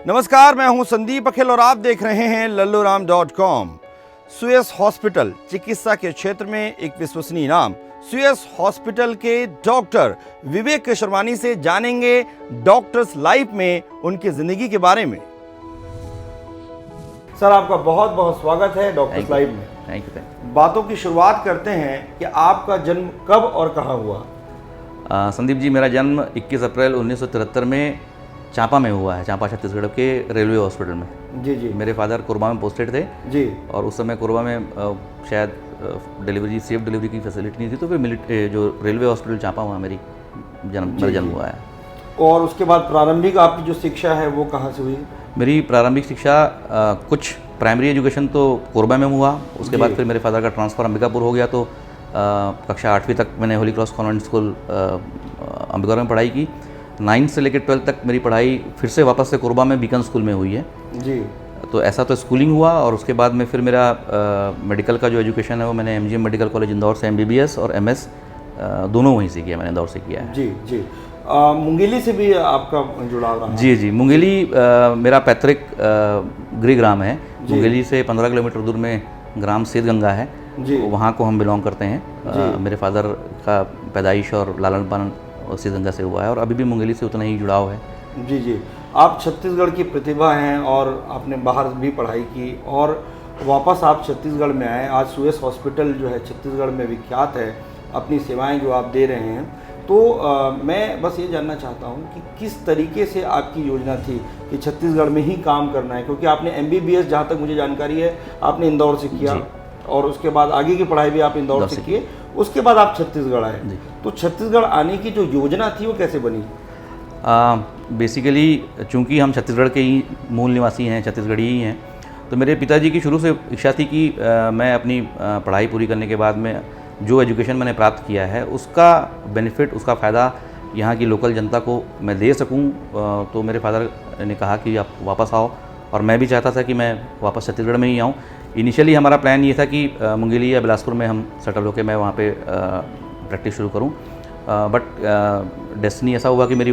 नमस्कार, मैं हूं संदीप अखिल और आप देख रहे हैं लल्लूराम.com। सुयस हॉस्पिटल चिकित्सा के क्षेत्र में एक विश्वसनीय नाम। सुयस हॉस्पिटल के डॉक्टर विवेक केशरवानी से जानेंगे डॉक्टर्स लाइफ में उनकी जिंदगी के बारे में। सर, आपका बहुत बहुत स्वागत है डॉक्टर्स लाइफ में। Thank you. बातों की शुरुआत करते हैं कि आपका जन्म कब और कहाँ हुआ? संदीप जी, मेरा जन्म 21 अप्रैल 1973 में चांपा में हुआ है, चांपा छत्तीसगढ़ के रेलवे हॉस्पिटल में। जी जी। मेरे फादर कोरबा में पोस्टेड थे जी। और उस समय कोरबा में शायद डिलीवरी सेफ डिलीवरी की फैसिलिटी नहीं थी, तो फिर जो रेलवे हॉस्पिटल चांपा वहाँ मेरा जन्म हुआ है। और उसके बाद प्रारंभिक आपकी जो शिक्षा है वो कहाँ से हुई? मेरी प्रारंभिक शिक्षा कुछ प्राइमरी एजुकेशन तो कोरबा में हुआ। उसके बाद फिर मेरे फादर का ट्रांसफ़र अंबिकापुर हो गया, तो कक्षा 8वीं तक मैंने Holi cross convent school Ambikapur में पढ़ाई की। 9 से लेकर 12 तक मेरी पढ़ाई फिर से वापस से कोरबा में बीकन स्कूल में हुई है। जी। तो ऐसा तो स्कूलिंग हुआ, और उसके बाद में फिर मेरा मेडिकल का जो एजुकेशन है वो मैंने MGM मेडिकल कॉलेज इंदौर से MBBS और MS दोनों वहीं से किया, मैंने इंदौर से किया है। जी जी। मुंगेली से भी आपका जुड़ाव रहा? जी जी, मुंगेली मेरा पैतृक गृहग्राम है। मुंगेली से 15 किलोमीटर दूर में ग्राम सेतगंगा है, वहाँ को हम बिलोंग करते हैं। मेरे फादर का पैदाइश और लालन पालन सेतगंगा से हुआ है, और अभी भी मुंगेली से उतना ही जुड़ाव है। जी जी। आप छत्तीसगढ़ की प्रतिभा हैं और आपने बाहर भी पढ़ाई की और वापस आप छत्तीसगढ़ में आए। आज सुयस हॉस्पिटल जो है छत्तीसगढ़ में विख्यात है, अपनी सेवाएं जो आप दे रहे हैं। तो मैं बस ये जानना चाहता हूँ कि किस तरीके से आपकी योजना थी कि छत्तीसगढ़ में ही काम करना है, क्योंकि आपने MBBS, जहाँ तक मुझे जानकारी है, आपने इंदौर से किया और उसके बाद आगे की पढ़ाई भी आप इंदौर से किए। उसके बाद आप छत्तीसगढ़ आए। तो छत्तीसगढ़ आने की जो योजना थी वो कैसे बनी? बेसिकली चूँकि हम छत्तीसगढ़ के ही मूल निवासी हैं, छत्तीसगढ़ी ही हैं, तो मेरे पिताजी की शुरू से इच्छा थी कि मैं अपनी पढ़ाई पूरी करने के बाद में जो एजुकेशन मैंने प्राप्त किया है उसका बेनिफिट, उसका फ़ायदा यहाँ की लोकल जनता को मैं दे सकूँ। तो मेरे फादर ने कहा कि आप वापस आओ, और मैं भी चाहता था कि मैं वापस छत्तीसगढ़ में ही आऊँ। इनिशियली हमारा प्लान ये था कि मुंगेली या बिलासपुर में हम सेटल होकर मैं वहाँ पे प्रैक्टिस शुरू करूँ, बट डेस्टिनी ऐसा हुआ कि मेरी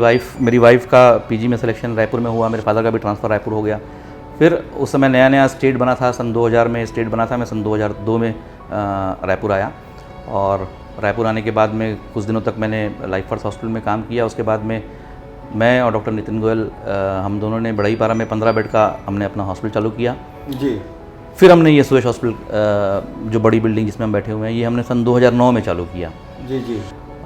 वाइफ का PG में सिलेक्शन रायपुर में हुआ, मेरे फादर का भी ट्रांसफ़र रायपुर हो गया। फिर उस समय नया स्टेट बना था, सन 2000 में स्टेट बना था। मैं सन 2002 में रायपुर आया, और रायपुर आने के बाद में कुछ दिनों तक मैंने लाइफ फर्स्ट हॉस्पिटल में काम किया। उसके बाद में मैं और डॉक्टर नितिन गोयल, हम दोनों ने बड़ईपारा में 15 बेड का हमने अपना हॉस्पिटल चालू किया। जी। फिर हमने ये सुयस हॉस्पिटल, जो बड़ी बिल्डिंग जिसमें हम बैठे हुए हैं, ये हमने सन 2009 में चालू किया। जी जी।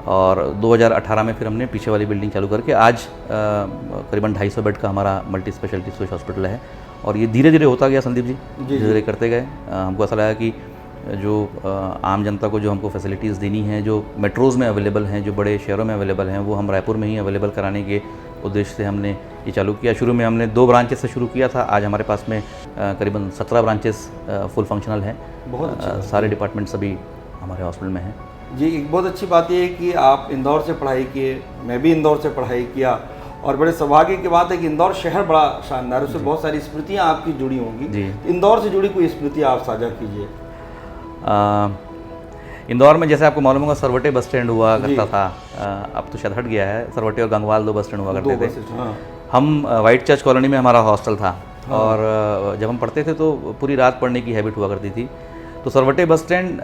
और 2018 में फिर हमने पीछे वाली बिल्डिंग चालू करके आज करीबन 250 बेड का हमारा मल्टी स्पेशलिटी सुयस हॉस्पिटल है। और ये धीरे धीरे होता गया संदीप जी, धीरे धीरे करते गए। हमको ऐसा लगा कि जो आम जनता को जो हमको फैसिलिटीज़ देनी हैं, जो मेट्रोज़ में अवेलेबल हैं, जो बड़े शहरों में अवेलेबल हैं, वो हम रायपुर में ही अवेलेबल कराने के उद्देश्य से हमने ये चालू किया। शुरू में हमने 2 ब्रांचेस से शुरू किया था। आज हमारे पास में करीबन 17 ब्रांचेस फुल फंक्शनल हैं। बहुत सारे डिपार्टमेंट्स अभी हमारे हॉस्पिटल में हैं। जी, एक बहुत अच्छी बात ये है कि आप इंदौर से पढ़ाई किए, मैं भी इंदौर से पढ़ाई किया, और बड़े सौभाग्य की बात है कि इंदौर शहर बड़ा शानदार है, उससे बहुत सारी स्मृतियाँ आपकी जुड़ी होंगी। इंदौर से जुड़ी कोई स्मृति आप साझा कीजिए। इंदौर में जैसे आपको मालूम होगा सरवटे बस स्टैंड हुआ करता था, अब तो शायद हट गया है। सरवटे और गंगवाल 2 बस स्टैंड हुआ करते थे। हम वाइट चर्च कॉलोनी में हमारा हॉस्टल था, और जब हम पढ़ते थे तो पूरी रात पढ़ने की हैबिट हुआ करती थी। तो सरवटे बस स्टैंड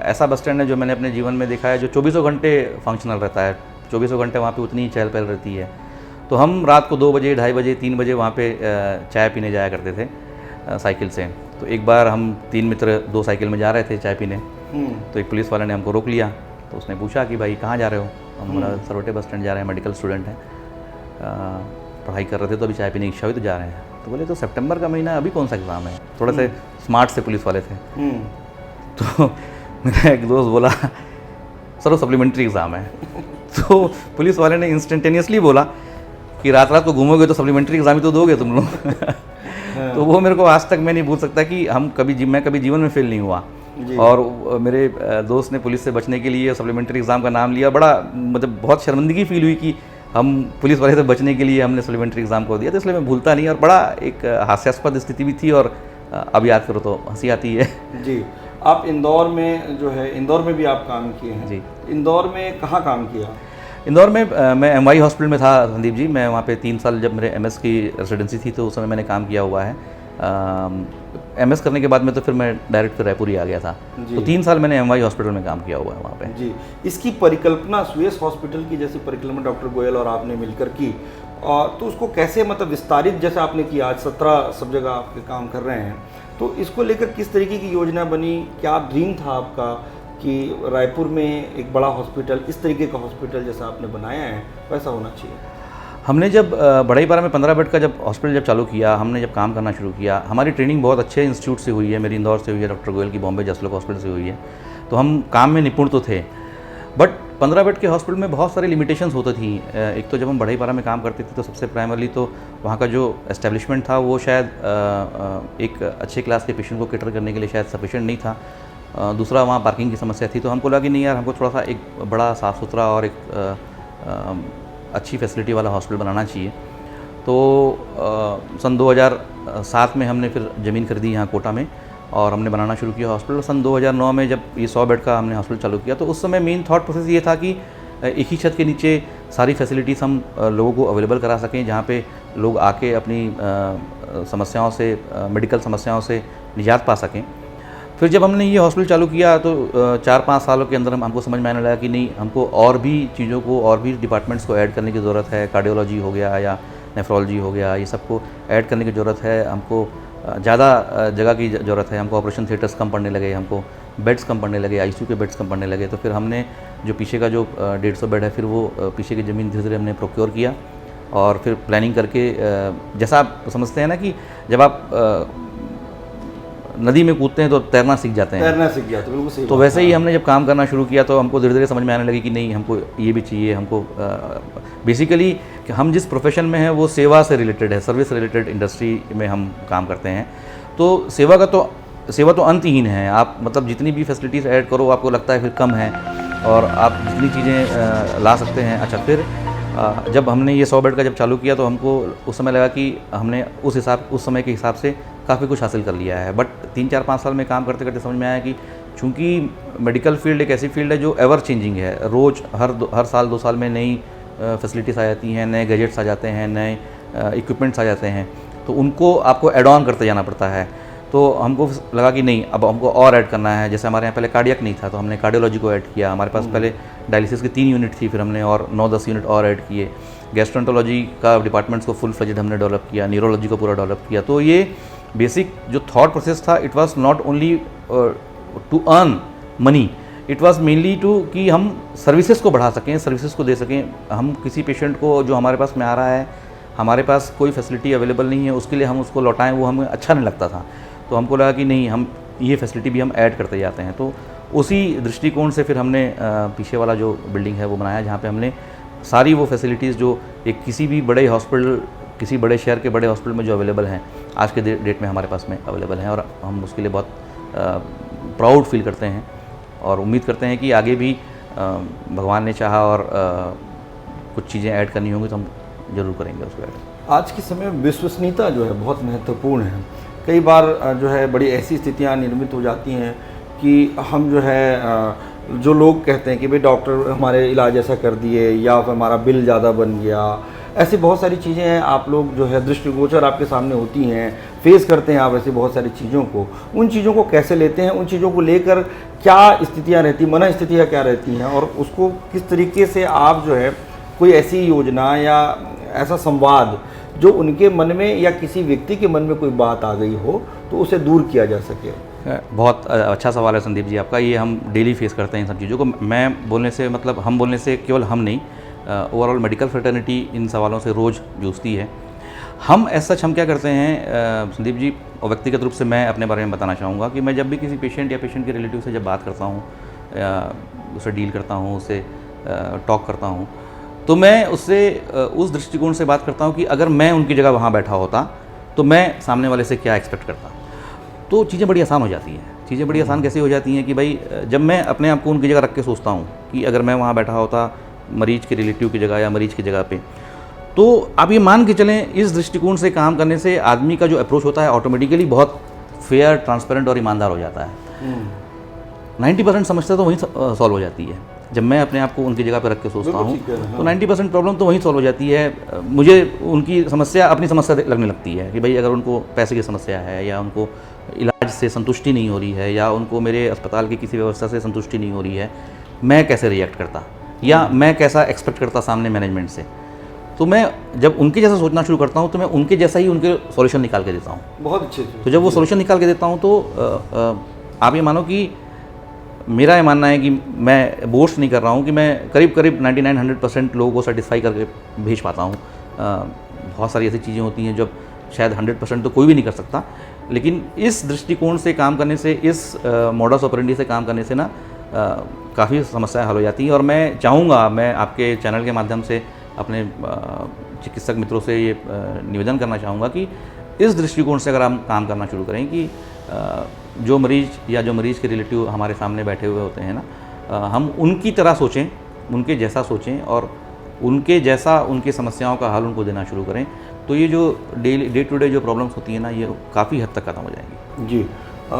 ऐसा बस स्टैंड है जो मैंने अपने जीवन में देखा है, जो 24 घंटे फंक्शनल रहता है। 24 घंटे वहाँ पे उतनी ही चहल पहल रहती है। तो हम रात को 2 बजे, 2:30 बजे, 3 बजे वहाँ पे चाय पीने जाया करते थे साइकिल से। तो एक बार हम 3 मित्र 2 साइकिल में जा रहे थे चाय पीने, तो एक पुलिस वाले ने हमको रोक लिया। तो उसने पूछा कि भाई कहाँ जा रहे हो? हम बोला सरवटे बस स्टैंड जा रहे हैं, मेडिकल स्टूडेंट हैं, पढ़ाई कर रहे थे, तो अभी चाय पीने की इच्छा हुई तो जा रहे हैं। तो बोले तो सितंबर का महीना, अभी कौन सा एग्ज़ाम है? थोड़े से स्मार्ट से पुलिस वाले थे। तो मेरा एक दोस्त बोला सर वो सप्लीमेंट्री एग्ज़ाम है। तो पुलिस वाले ने इंस्टेंटेनियसली बोला कि रात रात को घूमोगे तो सप्लीमेंट्री एग्ज़ाम ही तो दोगे तुम लोग। तो वो मेरे को आज तक मैं नहीं भूल सकता कि मैं कभी जीवन में फेल नहीं हुआ। और मेरे दोस्त ने पुलिस से बचने के लिए सप्लीमेंट्री एग्ज़ाम का नाम लिया। बड़ा मतलब बहुत शर्मिंदगी फील हुई कि हम पुलिस वाले से बचने के लिए हमने सप्लीमेंट्री एग्ज़ाम को दिया। तो इसलिए मैं भूलता नहीं, और बड़ा एक हास्यास्पद स्थिति भी थी, और अब याद करो तो हंसी आती है। जी। आप इंदौर में जो है, इंदौर में भी आप काम किए हैं? जी। इंदौर में कहाँ काम किया? इंदौर में मैं एमवाई हॉस्पिटल में था संदीप जी। मैं वहाँ पे 3 साल, जब मेरे एमएस की रेसिडेंसी थी तो उस समय मैंने काम किया हुआ है। एमएस करने के बाद में तो फिर मैं डायरेक्ट फिर रायपुर ही आ गया था। तो 3 साल मैंने एमवाई हॉस्पिटल में काम किया हुआ है वहाँ पे। जी, इसकी परिकल्पना सुयस हॉस्पिटल की जैसी परिकल्पना डॉक्टर गोयल और आपने मिलकर की, तो उसको कैसे मतलब विस्तारित जैसे आपने किया, आज 17 सब जगह आपके काम कर रहे हैं, तो इसको लेकर किस तरीके की योजना बनी? क्या ड्रीम था आपका कि रायपुर में एक बड़ा हॉस्पिटल, इस तरीके का हॉस्पिटल जैसा आपने बनाया है वैसा होना चाहिए? हमने जब बड़ईपारा में 15 बेड का जब हॉस्पिटल जब चालू किया, हमने जब काम करना शुरू किया, हमारी ट्रेनिंग बहुत अच्छे इंस्टीट्यूट से हुई है। मेरी इंदौर से हुई है, डॉक्टर गोयल की बॉम्बे जसलोक हॉस्पिटल से हुई है, तो हम काम में निपुण तो थे। बट 15 बेड के हॉस्पिटल में बहुत सारी लिमिटेशंस होती थी। एक तो जब हम बड़ईपारा में काम करते थे तो सबसे प्राइमरली तो वहाँ का जो एस्टेब्लिशमेंट था वो शायद एक अच्छे क्लास के पेशेंट को कैटर करने के लिए शायद सफिशेंट नहीं था। दूसरा वहाँ पार्किंग की समस्या थी, तो हमको लगा कि नहीं यार, हमको थोड़ा सा एक बड़ा साफ़ सुथरा और एक अच्छी फैसिलिटी वाला हॉस्पिटल बनाना चाहिए। तो सन 2007 में हमने फिर ज़मीन खरीदी यहाँ कोटा में और हमने बनाना शुरू किया हॉस्पिटल। सन 2009 में जब ये 100 बेड का हमने हॉस्पिटल चालू किया, तो उस समय मेन थॉट प्रोसेस ये था कि एक ही छत के नीचे सारी फैसिलिटीज़ हम लोगों को अवेलेबल करा सकें, जहाँ पे लोग आके अपनी समस्याओं से, मेडिकल समस्याओं से निजात पा सकें। फिर जब हमने ये हॉस्पिटल चालू किया तो 4-5 सालों के अंदर हमको समझ में आने लगा कि नहीं, हमको और भी चीज़ों को, और भी डिपार्टमेंट्स को ऐड करने की ज़रूरत है। कार्डियोलॉजी हो गया या नेफ्रोलॉजी हो गया, ये सबको ऐड करने की ज़रूरत है। हमको ज़्यादा जगह की ज़रूरत है। हमको ऑपरेशन थिएटर्स कम पड़ने लगे, हमको बेड्स कम पड़ने लगे, आईसीयू के बेड्स कम पड़ने लगे। तो फिर हमने जो पीछे का जो 150 बेड है, फिर वो पीछे की ज़मीन धीरे धीरे हमने प्रोक्योर किया और फिर प्लानिंग करके, जैसा आप समझते हैं ना कि जब आप नदी में कूदते हैं तो तैरना सीख जाते हैं, बिल्कुल सही। तो वैसे ही हमने जब काम करना शुरू किया तो हमको धीरे धीरे समझ में आने लगी कि नहीं, हमको ये भी चाहिए। हमको बेसिकली कि हम जिस प्रोफेशन में हैं वो सेवा से रिलेटेड है, सर्विस रिलेटेड इंडस्ट्री में हम काम करते हैं। तो सेवा तो अंतहीन है। आप मतलब जितनी भी फैसिलिटीज़ ऐड करो आपको लगता है फिर कम है, और आप जितनी चीज़ें ला सकते हैं। अच्छा, फिर जब हमने ये 100 बेड का जब चालू किया तो हमको उस समय लगा कि हमने उस समय के हिसाब से काफ़ी कुछ हासिल कर लिया है। बट 3-4-5 साल में काम करते करते समझ में आया कि चूँकि मेडिकल फील्ड एक ऐसी फील्ड है जो एवर चेंजिंग है। रोज़ हर साल 2 साल में नई फैसिलिटीज़ आ जाती हैं, नए गैजेट्स आ जाते हैं, नए इक्विपमेंट्स आ जाते हैं, तो उनको आपको एड ऑन करते जाना पड़ता है। तो हमको लगा कि नहीं, अब हमको और ऐड करना है। जैसे हमारे यहाँ पहले कार्डियक नहीं था तो हमने कार्डियोलॉजी को ऐड किया। हमारे पास पहले डायलिसिस की 3 यूनिट थी, फिर हमने और 9-10 यूनिट और ऐड किए। गैस्ट्रोएंटरोलॉजी का डिपार्टमेंट्स को फुल फ्लेजेड हमने डेवलप किया, न्यूरोलॉजी को पूरा डेवलप किया। तो ये बेसिक जो थॉट प्रोसेस था, it was not only to earn money, it was mainly to कि हम सर्विसेज को बढ़ा सकें, सर्विसेज को दे सकें। हम किसी पेशेंट को जो हमारे पास में आ रहा है, हमारे पास कोई फैसिलिटी अवेलेबल नहीं है, उसके लिए हम उसको लौटाएं, वो हमें अच्छा नहीं लगता था। तो हमको लगा कि नहीं, हम ये फैसिलिटी भी हम ऐड करते जाते हैं। तो उसी दृष्टिकोण से फिर हमने पीछे वाला जो बिल्डिंग है वो बनाया, जहाँ पे हमने सारी वो फैसिलिटीज़ जो एक किसी भी बड़े हॉस्पिटल, किसी बड़े शहर के बड़े हॉस्पिटल में जो अवेलेबल हैं, आज के डेट में हमारे पास में अवेलेबल हैं। और हम उसके लिए बहुत प्राउड फील करते हैं और उम्मीद करते हैं कि आगे भी भगवान ने चाहा और कुछ चीज़ें ऐड करनी होंगी तो हम ज़रूर करेंगे उसको ऐड। आज के समय में विश्वसनीयता जो है बहुत महत्वपूर्ण है। कई बार जो है बड़ी ऐसी स्थितियां निर्मित हो जाती हैं कि हम जो है जो लोग कहते हैं कि भाई डॉक्टर हमारे इलाज ऐसा कर दिए, या फिर हमारा बिल ज़्यादा बन गया, ऐसी बहुत सारी चीज़ें हैं। आप लोग जो है दृष्टिगोचर आपके सामने होती हैं, फेस करते हैं आप ऐसी बहुत सारी चीज़ों को। उन चीज़ों को कैसे लेते हैं? उन चीज़ों को लेकर क्या स्थितियाँ रहती, मन स्थितियाँ क्या रहती हैं, और उसको किस तरीके से आप जो है कोई ऐसी योजना या ऐसा संवाद जो उनके मन में या किसी व्यक्ति के मन में कोई बात आ गई हो तो उसे दूर किया जा सके? बहुत अच्छा सवाल है संदीप जी आपका। ये हम डेली फेस करते हैं इन सब चीज़ों को। मैं बोलने से मतलब हम बोलने से केवल हम नहीं, ओवरऑल मेडिकल फ्रेटर्निटी इन सवालों से रोज़ जूझती है। हम ऐसा हम क्या करते हैं संदीप जी, और व्यक्तिगत रूप से मैं अपने बारे में बताना चाहूँगा कि मैं जब भी किसी पेशेंट या पेशेंट के रिलेटिव से जब बात करता हूँ, उससे डील करता हूँ, उससे टॉक करता हूँ, तो मैं उससे उस दृष्टिकोण से बात करता हूँ कि अगर मैं उनकी जगह वहाँ बैठा होता तो मैं सामने वाले से क्या एक्सपेक्ट करता। तो चीज़ें बड़ी आसान हो जाती हैं। चीज़ें बड़ी आसान कैसे हो जाती हैं कि भाई जब मैं अपने आप को उनकी जगह रख के सोचता हूँ कि अगर मैं वहाँ बैठा होता मरीज के रिलेटिव की जगह या मरीज की जगह पे, तो आप ये मान के चलें इस दृष्टिकोण से काम करने से आदमी का जो अप्रोच होता है ऑटोमेटिकली बहुत फेयर, ट्रांसपेरेंट और ईमानदार हो जाता है। 90% समस्या तो वहीं सॉल्व हो जाती है। जब मैं अपने आप को उनकी जगह पर रख के सोचता हूँ ठीक है, हाँ। तो 90% प्रॉब्लम तो वहीं सॉल्व हो जाती है। मुझे उनकी समस्या अपनी समस्या लगने लगती है कि भाई अगर उनको पैसे की समस्या है या उनको इलाज से संतुष्टि नहीं हो रही है या उनको मेरे अस्पताल की किसी व्यवस्था से संतुष्टि नहीं हो रही है, मैं कैसे रिएक्ट करता या मैं कैसा एक्सपेक्ट करता सामने मैनेजमेंट से। तो मैं जब उनके जैसा सोचना शुरू करता हूँ तो मैं उनके जैसा ही उनके सॉल्यूशन निकाल के देता हूँ। बहुत अच्छे तो जब वो सॉल्यूशन निकाल के देता हूँ तो आप ये मानो कि मेरा ये मानना है कि मैं बोस्ट नहीं कर रहा हूँ कि मैं करीब करीब 99-100% लोगों को सेटिस्फाई करके भेज पाता हूँ। बहुत सारी ऐसी चीज़ें होती हैं जब शायद 100% तो कोई भी नहीं कर सकता, लेकिन इस दृष्टिकोण से काम करने से, इस मॉडस ऑपरेंडी से काम करने से ना काफ़ी समस्याएं हल हो जाती हैं। और मैं चाहूँगा, मैं आपके चैनल के माध्यम से अपने चिकित्सक मित्रों से ये निवेदन करना चाहूँगा कि इस दृष्टिकोण से अगर हम काम करना शुरू करें कि जो मरीज़ या जो मरीज़ के रिलेटिव हमारे सामने बैठे हुए होते हैं ना, हम उनकी तरह सोचें, उनके जैसा सोचें और उनके जैसा उनकी समस्याओं का हल उनको देना शुरू करें, तो ये जो डे टू डे जो प्रॉब्लम्स होती हैं ना, ये काफ़ी हद तक खत्म हो जाएंगी। जी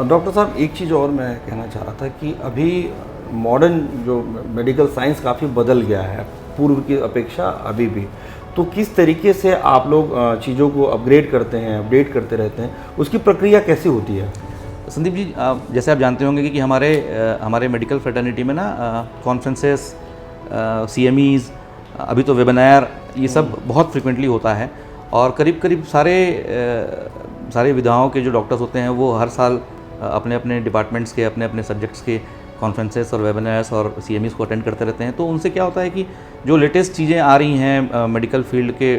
डॉक्टर साहब, एक चीज़ और मैं कहना चाह रहा था कि अभी मॉडर्न जो मेडिकल साइंस काफ़ी बदल गया है पूर्व की अपेक्षा अभी भी, तो किस तरीके से आप लोग चीज़ों को अपग्रेड करते हैं, अपडेट करते रहते हैं, उसकी प्रक्रिया कैसी होती है? संदीप जी, जैसे आप जानते होंगे कि हमारे मेडिकल फ्रेटर्निटी में ना कॉन्फ्रेंसेस, CMEs, अभी तो वेबिनार, ये सब बहुत फ्रिक्वेंटली होता है। और करीब करीब सारे विधाओं के जो डॉक्टर्स होते हैं वो हर साल अपने अपने डिपार्टमेंट्स के, अपने अपने सब्जेक्ट्स के कॉन्फ्रेंसेस और वेबिनार्स और CMEs को अटेंड करते रहते हैं। तो उनसे क्या होता है कि जो लेटेस्ट चीज़ें आ रही हैं मेडिकल फील्ड के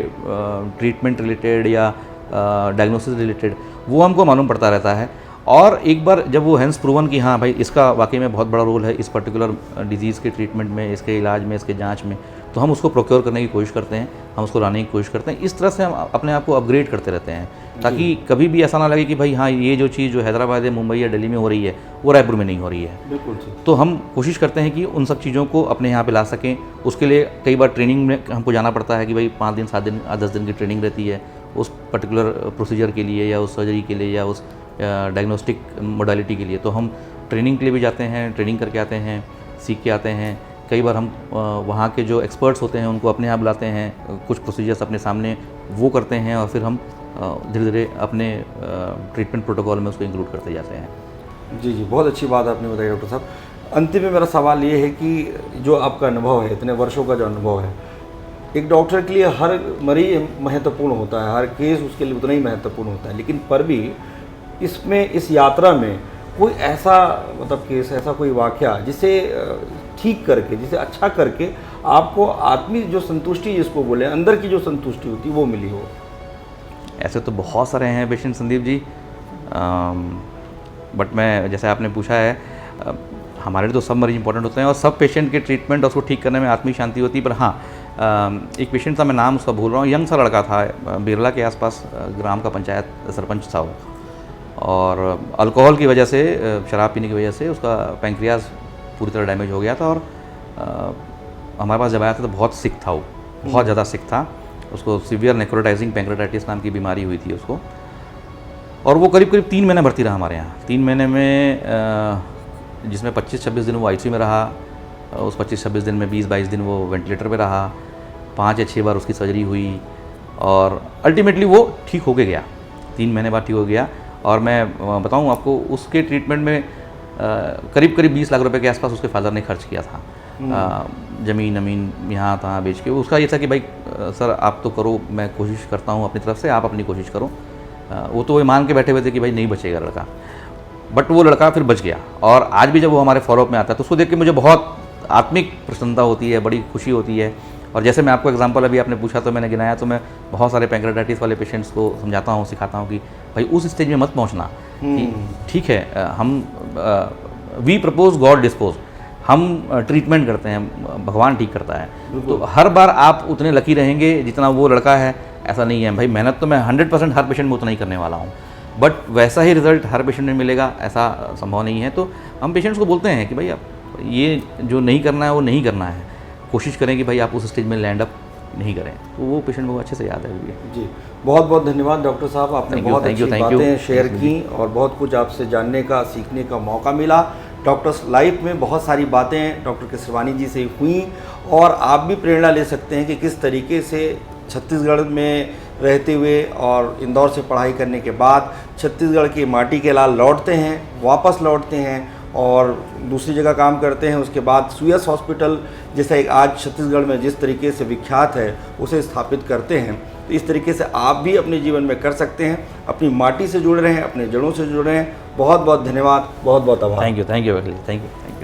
ट्रीटमेंट रिलेटेड या डायग्नोसिस रिलेटेड, वो हमको मालूम पड़ता रहता है। और एक बार जब वो हैंस प्रूवन कि हाँ भाई इसका वाकई में बहुत बड़ा रोल है इस पर्टिकुलर डिजीज़ के ट्रीटमेंट में, इसके इलाज में, इसके जांच में, तो हम उसको प्रोक्योर करने की कोशिश करते हैं, हम उसको लाने की कोशिश करते हैं। इस तरह से हम अपने आप को अपग्रेड करते रहते हैं ताकि कभी भी ऐसा ना लगे कि भाई हाँ ये जो चीज़ जो हैदराबाद या मुंबई या दिल्ली में हो रही है वो रायपुर में नहीं हो रही है। बिल्कुल। तो हम कोशिश करते हैं कि उन सब चीज़ों को अपने यहाँ पे ला सकें। उसके लिए कई बार ट्रेनिंग में हमको जाना पड़ता है कि भाई 5 दिन 7 दिन 10 दिन की ट्रेनिंग रहती है उस पर्टिकुलर प्रोसीजर के लिए या उस सर्जरी के लिए या उस डायग्नोस्टिक मोडालिटी के लिए। तो हम ट्रेनिंग के लिए भी जाते हैं, ट्रेनिंग करके आते हैं, सीख के आते हैं। कई बार हम वहाँ के जो एक्सपर्ट्स होते हैं उनको अपने यहाँ बुलाते हैं, कुछ प्रोसीजर्स अपने सामने वो करते हैं और फिर हम धीरे धीरे अपने ट्रीटमेंट प्रोटोकॉल में उसको इंक्लूड करते जाते हैं। जी जी, बहुत अच्छी बात आपने बताई डॉक्टर साहब। अंतिम में मेरा सवाल ये है कि जो आपका अनुभव है, इतने वर्षों का जो अनुभव है, एक डॉक्टर के लिए हर मरीज महत्वपूर्ण होता है, हर केस उसके लिए उतना ही महत्वपूर्ण होता है, लेकिन पर भी इसमें, इस यात्रा में कोई ऐसा मतलब केस, ऐसा कोई वाकया जिसे ठीक करके, जिसे अच्छा करके आपको आत्मिक जो संतुष्टि जिसको बोले, अंदर की जो संतुष्टि होती है वो मिली हो? ऐसे तो बहुत सारे हैं पेशेंट संदीप जी, बट मैं, जैसे आपने पूछा है, हमारे लिए तो सब मरीज इंपॉर्टेंट होते हैं और सब पेशेंट के ट्रीटमेंट और उसको ठीक करने में आत्मिक शांति होती है। पर हाँ, एक पेशेंट था, मैं नाम उसका भूल रहा हूँ, यंग सा लड़का था, बिरला के आसपास ग्राम का पंचायत सरपंच था वो, और अल्कोहल की वजह से, शराब पीने की वजह से उसका पैंक्रियाज पूरी तरह डैमेज हो गया था। और हमारे पास जब आया था तो बहुत सिक था वो, बहुत ज़्यादा सिक था। उसको सीवियर नेक्रोटाइजिंग पैंक्रेटाइटिस नाम की बीमारी हुई थी उसको, और वो करीब करीब 3 महीने भर्ती रहा हमारे यहाँ। 3 महीने में जिसमें 25-26 दिन वो ICU में रहा, उस 25-26 दिन में 20-22 दिन वो वेंटिलेटर पे रहा, 5 या 6 बार उसकी सर्जरी हुई और अल्टीमेटली वो ठीक हो के गया, 3 महीने बाद ठीक हो गया। और मैं बताऊं आपको, उसके ट्रीटमेंट में करीब करीब 20 लाख रुपए के आसपास उसके फादर ने खर्च किया था, ज़मीन यहाँ तहाँ बेच के। उसका ये था कि भाई सर आप तो करो, मैं कोशिश करता हूँ अपनी तरफ से, आप अपनी कोशिश करो। वो तो वो मान के बैठे हुए थे कि भाई नहीं बचेगा लड़का, बट वो लड़का फिर बच गया। और आज भी जब वो हमारे फॉलोअप में आता है तो उसको देख के मुझे बहुत आत्मिक प्रसन्नता होती है, बड़ी खुशी होती है। और जैसे मैं आपको एग्जांपल, अभी आपने पूछा तो मैंने गिनाया, तो मैं बहुत सारे पैंक्रेटाइटिस वाले पेशेंट्स को समझाता हूँ, सिखाता हूँ कि भाई उस स्टेज में मत पहुँचना, कि ठीक है हम वी प्रपोज गॉड डिस्पोज, हम ट्रीटमेंट करते हैं, भगवान ठीक करता है। तो हर बार आप उतने लकी रहेंगे जितना वो लड़का है, ऐसा नहीं है भाई। मेहनत तो मैं 100% हर पेशेंट में उतना ही करने वाला हूँ, बट वैसा ही रिजल्ट हर पेशेंट में मिलेगा ऐसा संभव नहीं है। तो हम पेशेंट्स को बोलते हैं कि भाई आप ये जो नहीं करना है वो नहीं करना है, कोशिश करें कि भाई आप उस स्टेज में लैंड अप नहीं करें। तो वो पेशेंट को अच्छे से याद है। जी, बहुत बहुत धन्यवाद डॉक्टर साहब, आपने बहुत अच्छी बातें शेयर की और बहुत कुछ आपसे जानने का, सीखने का मौका मिला। डॉक्टर्स लाइफ में बहुत सारी बातें डॉक्टर केसरवानी जी से हुई और आप भी प्रेरणा ले सकते हैं कि किस तरीके से छत्तीसगढ़ में रहते हुए और इंदौर से पढ़ाई करने के बाद छत्तीसगढ़ की माटी के लाल लौटते हैं, वापस लौटते हैं और दूसरी जगह काम करते हैं। उसके बाद सुयस हॉस्पिटल जैसा एक आज छत्तीसगढ़ में जिस तरीके से विख्यात है उसे स्थापित करते हैं। तो इस तरीके से आप भी अपने जीवन में कर सकते हैं, अपनी माटी से जुड़ रहे हैं, अपने जड़ों से जुड़ रहे हैं। बहुत बहुत धन्यवाद, बहुत बहुत आभार। थैंक यू वकील जी, थैंक यू।